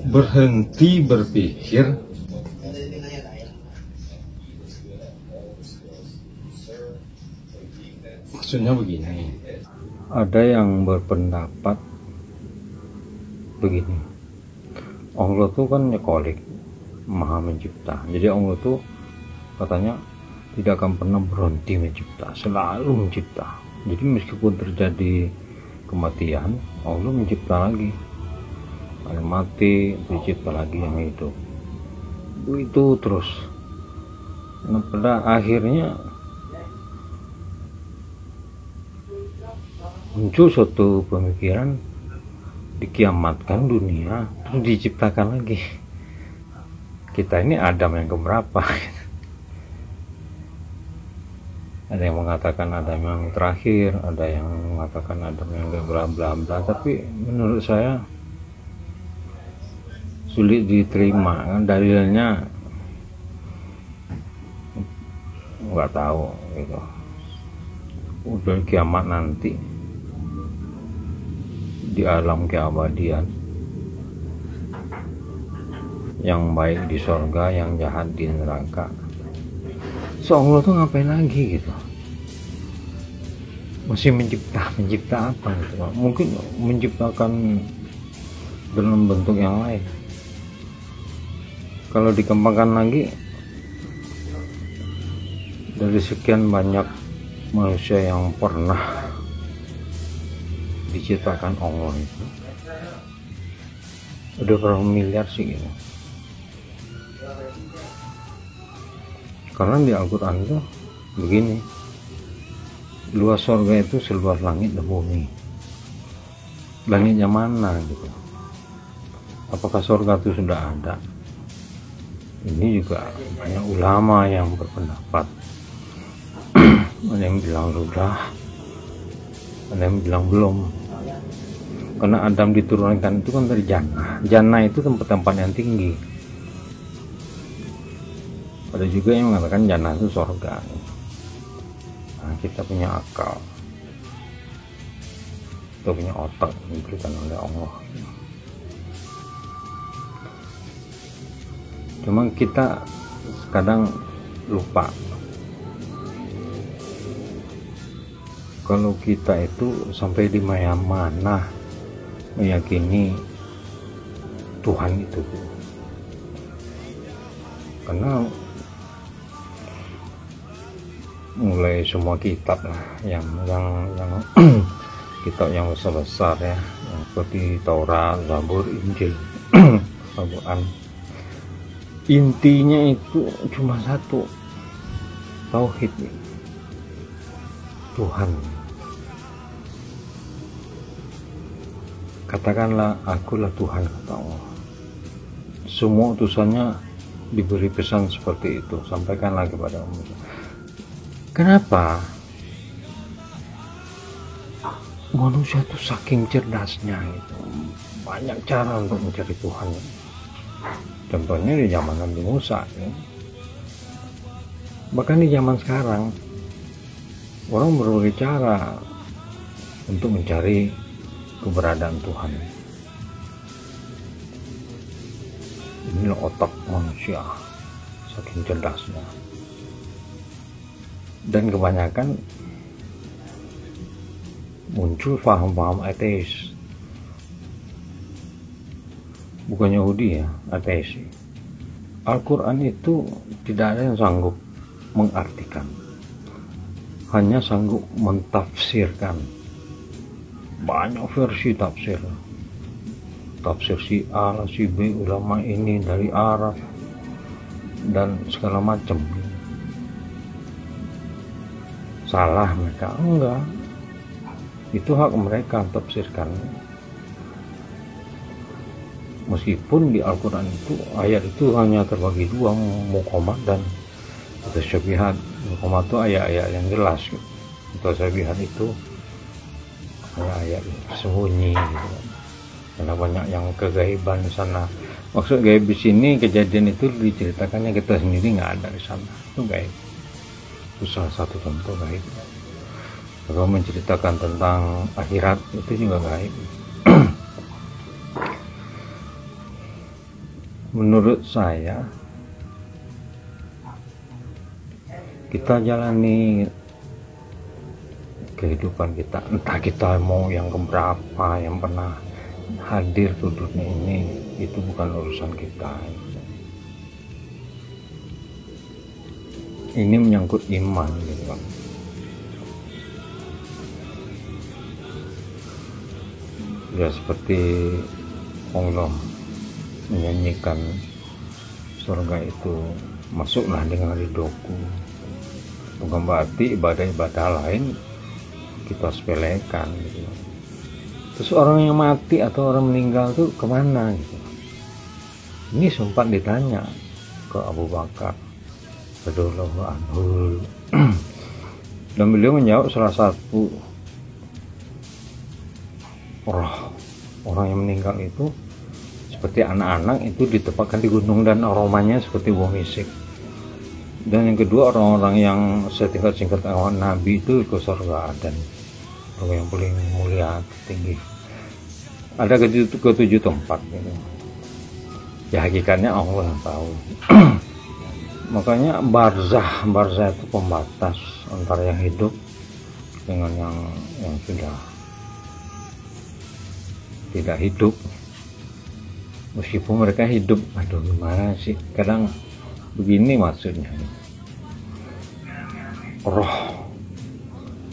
berhenti berpikir maksudnya begini. Ada yang berpendapat begini, Allah tuh kan Kholik, Maha Mencipta. Jadi Allah tuh katanya tidak akan pernah berhenti mencipta, selalu mencipta. Jadi meskipun terjadi kematian, Allah mencipta lagi. Ada mati, dicipta lagi yang hidup. Itu terus. Nah, pada akhirnya muncul suatu pemikiran, dikiamatkan dunia, terus diciptakan lagi. Kita ini Adam yang keberapa? Ada yang mengatakan Adam yang terakhir, ada yang mengatakan Adam yang bla bla bla. Tapi menurut saya sulit diterima, kan dalilnya nggak tahu gitu. Udah kiamat nanti di alam keabadian, yang baik di sorga, yang jahat di neraka. So Allah tuh ngapain lagi gitu? Masih mencipta apa gitu? Mungkin menciptakan dalam bentuk yang lain. Kalau dikembangkan lagi, dari sekian banyak manusia yang pernah diciptakan Allah itu, udah berapa miliar sih gitu. Karena di Al-Quran itu begini, luas surga itu seluas langit dan bumi. Langitnya mana gitu? Apakah surga itu sudah ada? Ini juga banyak ulama yang berpendapat. Ada yang bilang sudah, ada yang bilang belum. Karena Adam diturunkan itu kan dari jannah. Jannah itu tempat-tempat yang tinggi. Ada juga yang mengatakan jannah itu surga. Nah, kita punya akal, kita punya otak diberikan oleh Allah. Cuma kita kadang lupa kalau kita itu sampai di mana meyakini Tuhan itu. Karena mulai semua kitab lah yang kitab yang besar-besar ya, yang seperti Taurat, Zabur, Injil, Al-Quran, intinya itu cuma satu, tauhid, Tuhan. Katakanlah akulah Tuhan, kata Allah. Semua utusannya diberi pesan seperti itu, sampaikanlah kepada umat. Kenapa manusia itu saking cerdasnya itu, banyak cara untuk mencari Tuhan. Contohnya di zaman Nabi Musa ya. Bahkan di zaman sekarang orang berbagai cara untuk mencari keberadaan Tuhan. Inilah otak manusia saking cerdasnya. Dan kebanyakan muncul paham-paham ateis, bukan Yahudi ya, ateis. Al-Quran itu tidak ada yang sanggup mengartikan, hanya sanggup mentafsirkan. Banyak versi tafsir, tafsir si A, si B, ulama ini dari Arab dan segala macam. Salah mereka? Enggak, itu hak mereka tafsirkan. Meskipun di Al-Quran itu ayat itu hanya terbagi dua, muqamat dan mutasyabihat. Muqamat itu ayat-ayat yang jelas, mutasyabihat itu ayat-ayat tersembunyi gitu. Karena banyak yang kegaiban di sana. Maksud gaib di sini, kejadian itu diceritakannya kita sendiri nggak ada di sana, itu gaib. Itu salah satu contoh gaib. Kalau menceritakan tentang akhirat itu juga gaib. menurut saya kita jalani kehidupan kita, entah kita mau yang keberapa yang pernah hadir ke dunia ini, itu bukan urusan kita. Ini menyangkut iman gitu kan. Ya seperti Allah menyanyikan surga itu, masuklah dengan ridhoku. Bukan berarti ibadah-ibadah lain kita sepelekan gitu. Terus orang yang mati atau orang meninggal tuh kemana gitu. Ini sempat ditanya ke Abu Bakar radhiyallahu anhu dan beliau menjawab salah satu roh orang yang meninggal itu seperti anak-anak itu ditempatkan di gunung dan aromanya seperti buah misik. Dan yang kedua, orang-orang yang setingkat-tingkat awan Nabi itu ke surga dan orang yang paling mulia tinggi. Ada ketujuh tempat gitu. Ya hakikatnya Allah yang tahu. Makanya barzah itu pembatas antara yang hidup dengan yang sudah tidak hidup. Meskipun mereka hidup, aduh gimana sih? Kadang begini maksudnya, roh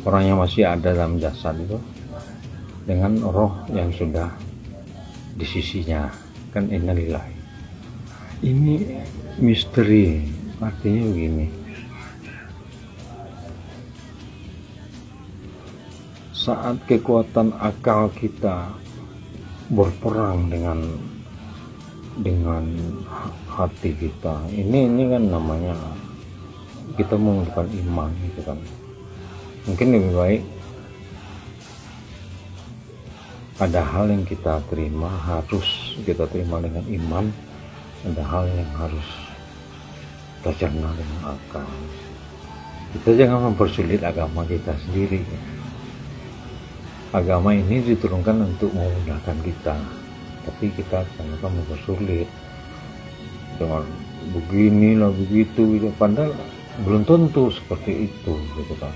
orang yang masih ada dalam jasad itu dengan roh yang sudah di sisinya, kan innalillahi. Ini misteri, artinya begini, saat kekuatan akal kita berperang dengan hati kita, ini kan namanya kita menggunakan iman gitu kan. Mungkin lebih baik ada hal yang kita terima, harus kita terima dengan iman, ada hal yang harus kita cerna dengan akal. Kita jangan mempersulit agama kita sendiri. Agama ini diturunkan untuk memudahkan kita, tapi kita jangan mempersulit dengan beginilah begitu gitu. Padahal belum tentu seperti itu gitu kan.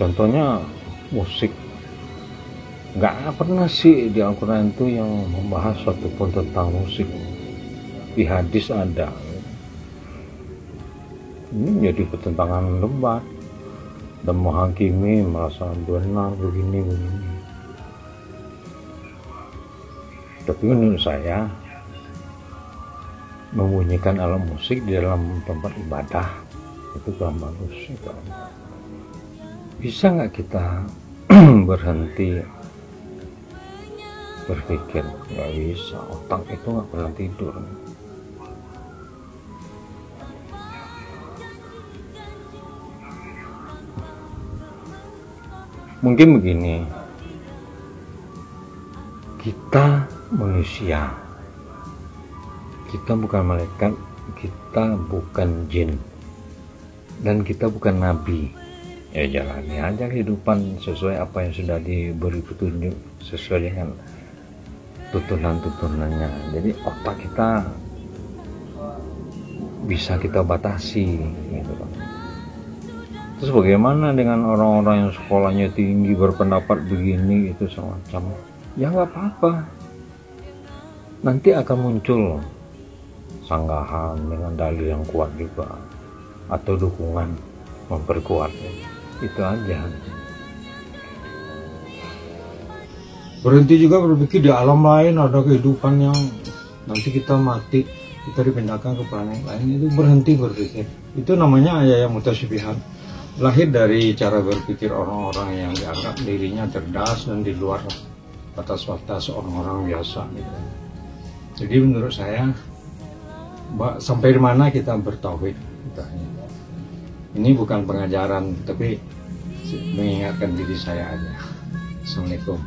Contohnya musik, nggak pernah sih di Al-Quran itu yang membahas suatu pun tentang musik. Di hadis ada. Ini jadi pertentangan lebat dan menghakimi merasa benar begini. Tapi menurut saya membunyikan alat musik di dalam tempat ibadah itu kurang bagus gitu. Bisa nggak kita berhenti berpikir? Nggak bisa, otak itu nggak pernah tidur. Mungkin begini, kita manusia, kita bukan malaikat, kita bukan jin, dan kita bukan nabi. Ya jalani aja kehidupan sesuai apa yang sudah diberi petunjuk, sesuai dengan tuntunan-tuntunannya. Jadi otak kita bisa kita batasi gitu kan. Terus bagaimana dengan orang-orang yang sekolahnya tinggi, berpendapat begini itu semacam? Ya nggak apa-apa, nanti akan muncul sanggahan dengan dalil yang kuat juga, atau dukungan memperkuat. Itu aja. Berhenti juga berpikir di alam lain ada kehidupan yang nanti kita mati, kita dipindahkan ke planet lain. Itu berhenti berpikir. Itu namanya ayat mutasyabihat. Lahir dari cara berpikir orang-orang yang dianggap dirinya cerdas dan di luar batas-batas orang-orang biasa gitu. Jadi menurut saya sampai di mana kita bertauhid gitu. Ini bukan pengajaran, tapi mengingatkan diri saya aja. Assalamualaikum.